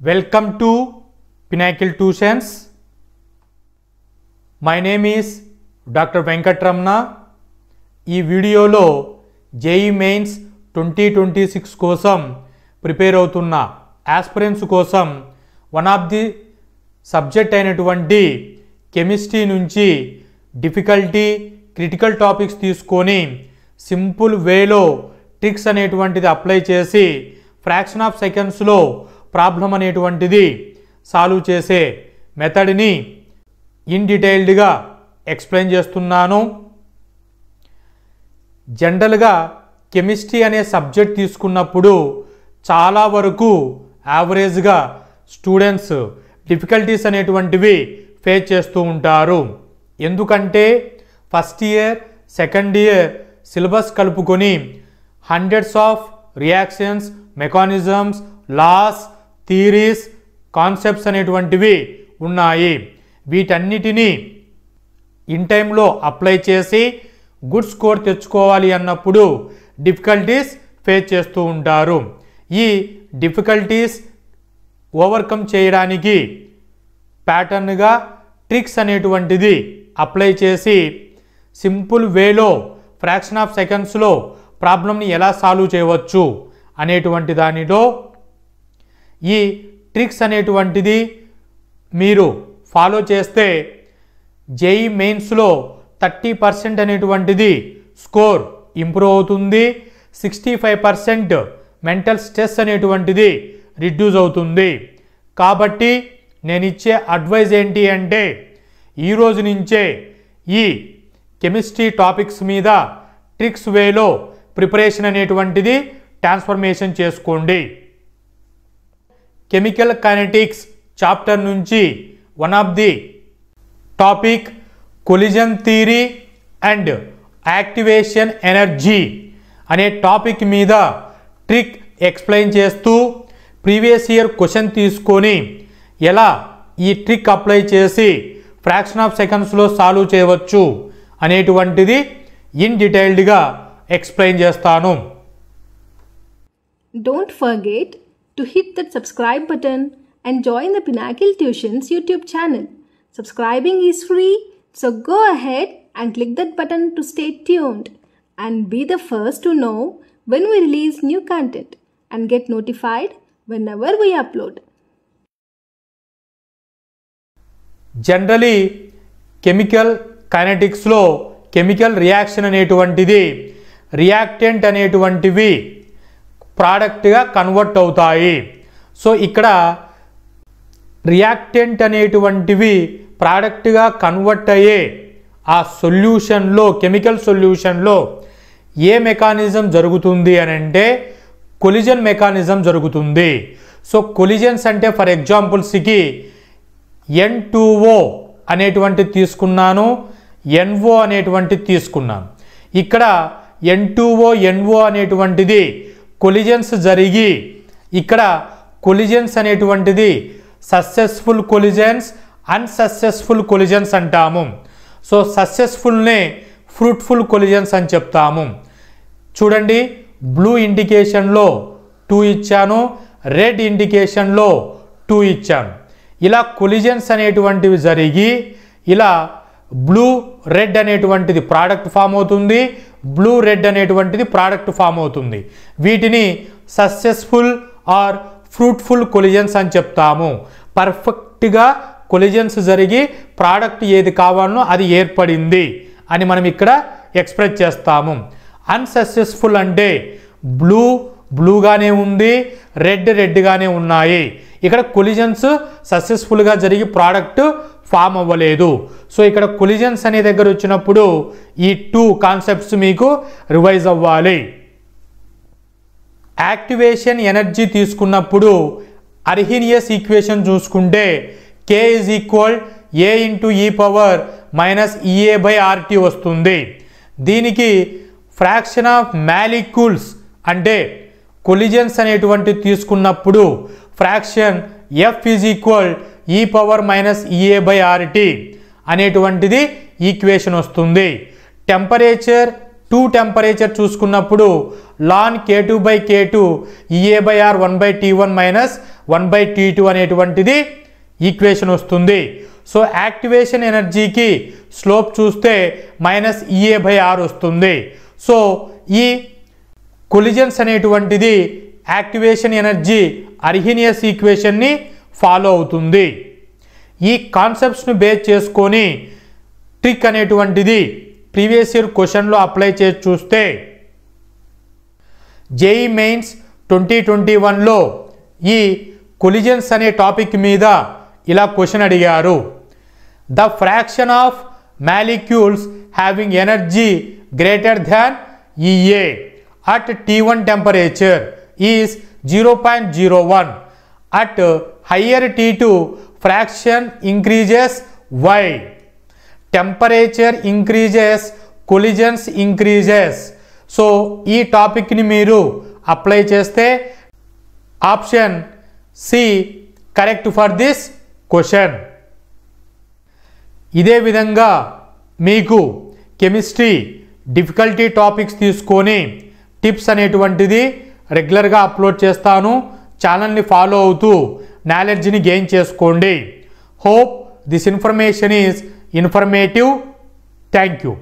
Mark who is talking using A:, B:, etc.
A: Welcome to Pinnacle Tuitions. My name is Dr. Venkatramana. ఈ వీడియోలో JEE mains 2026 కోసం prepare అవుతున్న ఆస్పిరెంట్స్ కోసం వన్ ఆఫ్ ది సబ్జెక్ట్ అయినటువంటి కెమిస్ట్రీ నుంచి డిఫికల్టీ క్రిటికల్ టాపిక్స్ తీసుకొని సింపుల్ వేలో ట్రిక్స్ అనేటువంటిది అప్లై చేసి ఫ్రాక్షన్ ఆఫ్ సెకండ్స్లో ప్రాబ్లం అనేటువంటిది సాల్వ్ చేసే మెథడ్ని ఇన్ డీటెయిల్డ్గా ఎక్స్ప్లెయిన్ చేస్తున్నాను. జనరల్గా కెమిస్ట్రీ అనే సబ్జెక్ట్ తీసుకున్నప్పుడు చాలా వరకు యావరేజ్గా స్టూడెంట్స్ డిఫికల్టీస్ అనేటువంటివి ఫేస్ చేస్తూ ఉంటారు. ఎందుకంటే first year second year syllabus కలుపుకొని hundreds of reactions mechanisms laws theories concepts అనేటువంటివి ఉన్నాయి. వీటన్నిటినీ ఇన్ టైంలో అప్లై చేసి గుడ్ స్కోర్ తెచ్చుకోవాలి అన్నప్పుడు డిఫికల్టీస్ ఫేస్ చేస్తూ ఉంటారు. ఈ డిఫికల్టీస్ ఓవర్కమ్ చేయడానికి ప్యాటర్న్గా ట్రిక్స్ అనేటువంటిది అప్లై చేసి సింపుల్ వేలో ఫ్రాక్షన్ ఆఫ్ సెకండ్స్లో ప్రాబ్లమ్ని ఎలా సాల్వ్ చేయవచ్చు అనేటువంటి దానిలో ఈ ట్రిక్స్ అనేటువంటిది మీరు ఫాలో చేస్తే JEE మెయిన్స్లో 30% అనేటువంటిది స్కోర్ ఇంప్రూవ్ అవుతుంది. 65% మెంటల్ స్ట్రెస్ అనేటువంటిది రిడ్యూస్ అవుతుంది. కాబట్టి నేను ఇచ్చే అడ్వైజ్ ఏంటి అంటే ఈరోజు నుంచే ఈ కెమిస్ట్రీ టాపిక్స్ మీద ట్రిక్స్ వేలో ప్రిపరేషన్ అనేటువంటిది ట్రాన్స్ఫర్మేషన్ చేసుకోండి. కెమికల్ కైనెటిక్స్ చాప్టర్ నుంచి one of the topic collision theory and activation energy అనే టాపిక్ మీద ట్రిక్ ఎక్స్ప్లెయిన్ చేస్తూ ప్రీవియస్ ఇయర్ క్వశ్చన్ తీసుకొని ఎలా ఈ ట్రిక్ అప్లై చేసి ఫ్రాక్షన్ ఆఫ్ సెకండ్స్లో సాల్వ్ చేయవచ్చు అనేటువంటిది ఇన్ డీటెయిల్డ్గా ఎక్స్ప్లెయిన్ చేస్తాను.
B: Don't forget to hit that subscribe button and join the Pinnacle Tuitions YouTube channel. Subscribing is free, so go ahead and click that button to stay tuned and be the first to know when we release new content and get notified whenever we upload.
A: Generally chemical కైనెటిక్స్లో chemical reaction అనేటువంటిది reactant అనేటువంటివి ప్రోడక్ట్గా convert అవుతాయి. So ఇక్కడ reactant అనేటువంటివి ప్రోడక్ట్గా convert అయ్యే ఆ సొల్యూషన్లో కెమికల్ సొల్యూషన్లో ఏ మెకానిజం జరుగుతుంది అని అంటే కొలిజన్ మెకానిజం జరుగుతుంది. సో కొలిజన్స్ అంటే ఫర్ ఎగ్జాంపుల్స్కి N2O అనేటువంటిది తీసుకున్నాను, NO అనేటువంటిది తీసుకున్నాను. ఇక్కడ N2O NO అనేటువంటిది కొలిజన్స్ జరిగి ఇక్కడ కొలిజన్స్ అనేటువంటిది సక్సెస్ఫుల్ కొలిజన్స్ అన్సక్సెస్ఫుల్ కొలిజన్స్ అంటాము. సో సక్సెస్ఫుల్నే ఫ్రూట్ఫుల్ కొలిజన్స్ అని చెప్తాము. చూడండి, బ్లూ ఇండికేషన్లో 2 ఇచ్చాను, రెడ్ ఇండికేషన్లో 2 ఇచ్చాను. ఇలా కొలిజన్స్ అనేటువంటివి జరిగి ఇలా బ్లూ రెడ్ అనేటువంటిది ప్రోడక్ట్ ఫామ్ అవుతుంది, బ్లూ రెడ్ అనేటువంటిది ప్రోడక్ట్ ఫామ్ అవుతుంది. వీటిని సక్సెస్ఫుల్ ఆర్ ఫ్రూట్ఫుల్ కొలిజన్స్ అని చెప్తాము. పర్ఫెక్ట్గా కొలిజన్స్ జరిగి ప్రోడక్ట్ ఏది కావాలనో అది ఏర్పడింది అని మనం ఇక్కడ ఎక్స్ప్రెస్ చేస్తాము. అన్సక్సెస్ఫుల్ అంటే బ్లూగానే ఉంది, రెడ్గానే ఉన్నాయి. ఇక్కడ కొలిజన్స్ సక్సెస్ఫుల్గా జరిగి ప్రోడక్ట్ ఫామ్ అవ్వలేదు. సో ఇక్కడ కొలిజన్స్ అనే దగ్గర వచ్చినప్పుడు ఈ 2 కాన్సెప్ట్స్ మీకు రివైజ్ అవ్వాలి. యాక్టివేషన్ ఎనర్జీ తీసుకున్నప్పుడు అర్హీనియస్ ఈక్వేషన్ చూసుకుంటే K = A × E⁻ EA/RT వస్తుంది. దీనికి ఫ్రాక్షన్ ఆఫ్ మాలిక్యూల్స్ అంటే కొలిజన్స్ అనేటువంటి తీసుకున్నప్పుడు ఫ్రాక్షన్ F = E⁻ EA/RT అనేటువంటిది ఈక్వేషన్ వస్తుంది. టెంపరేచర్ 2 టెంపరేచర్ చూసుకున్నప్పుడు ln K2/K2 EA/R 1/T1 minus 1/T2 అనేటువంటిది ఈక్వేషన్ వస్తుంది. సో యాక్టివేషన్ ఎనర్జీకి స్లోప్ చూస్తే -EA/R వస్తుంది. సో ఈ కొలిజన్స్ అనేటువంటిది యాక్టివేషన్ ఎనర్జీ అర్హీనియస్ ఈక్వేషన్ని ఫాలో అవుతుంది. ఈ కాన్సెప్ట్స్ను బేస్ చేసుకొని ట్రిక్ అనేటువంటిది ప్రీవియస్ ఇయర్ క్వశ్చన్లో అప్లై చేసి చూస్తే జేఈ మెయిన్స్ 2021లో ఈ కొలిజన్స్ అనే టాపిక్ మీద ఇలా క్వశ్చన్ అడిగారు. The fraction of molecules having energy greater than EA at T1 temperature is 0.01. At higher T2 fraction increases y. Temperature increases, collisions increases. So ఈ టాపిక్ని మీరు అప్లై చేస్తే option C correct for this question. ఇదే విధంగా మీకు chemistry difficulty topics తీసుకొని tips అనేటువంటిది రెగ్యులర్గా అప్లోడ్ చేస్తాను. ఛానల్ని ఫాలో అవుతూ నాలెడ్జ్ని గెయిన్ చేసుకోండి. Hope this information is informative. Thank you.